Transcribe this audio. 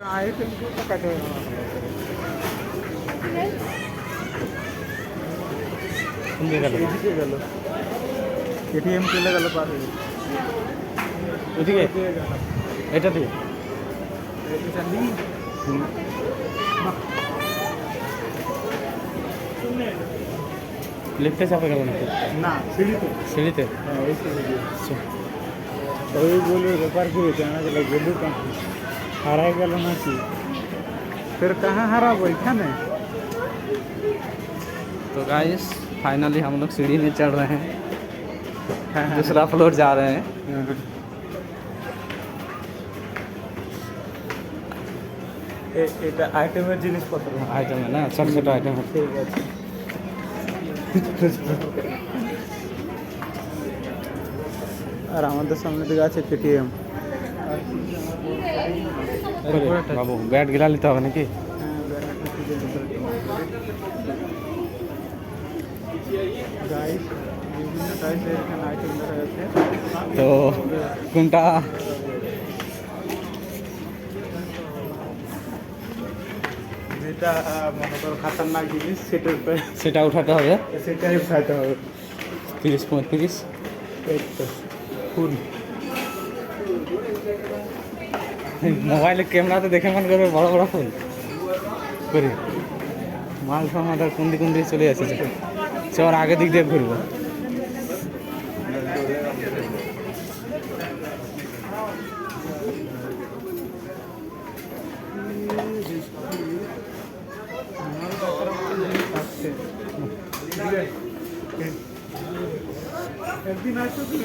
item को तो कटे কোনদিকে গেল এদিকে গেল এটিএম চলে গেল পার হয়ে ওদিকে এটা দিয়ে এটা চালি লিফটে চাপে গেল নাকি না সিঁড়িতে সিঁড়িতে হ্যাঁ এই সিঁড়ি ওই বলে ব্যাপার কি জানা গেল গেলু কাঁকি হারাই গেল নাকি फिर कहाँ हरा वो এখানে तो गाइस फाइनली हम लोग सीढ़ी में चढ़ रहे हैं दूसरा फ्लोर जा रहे हैं এটা আইটেমের জিনিসপত্র आइटम है ना छोटे छोटे आइटम है ঠিক আছে আর আমাদের সামনে দিকে আছে কেটিএম বাবু ব্যাট গিলা নিতে হবে নাকি গাইস বিভিন্ন টাইপের এখানে আইটেম দেখা যাচ্ছে তো কোনটা যেটা মনে করো খাতারনাক জিনিস সেটা উঠাতে হবে সেটাই উঠাতে হবে 30-35 এই তো ফুল মোবাইলে ক্যামেরাতে দেখে মনে করবে বড় বড় ফুল করি মাল আমাদের কোন দিকে চলে আসছে চর আগে দিক দিয়ে ঘুরবো একদিন আসো তুমি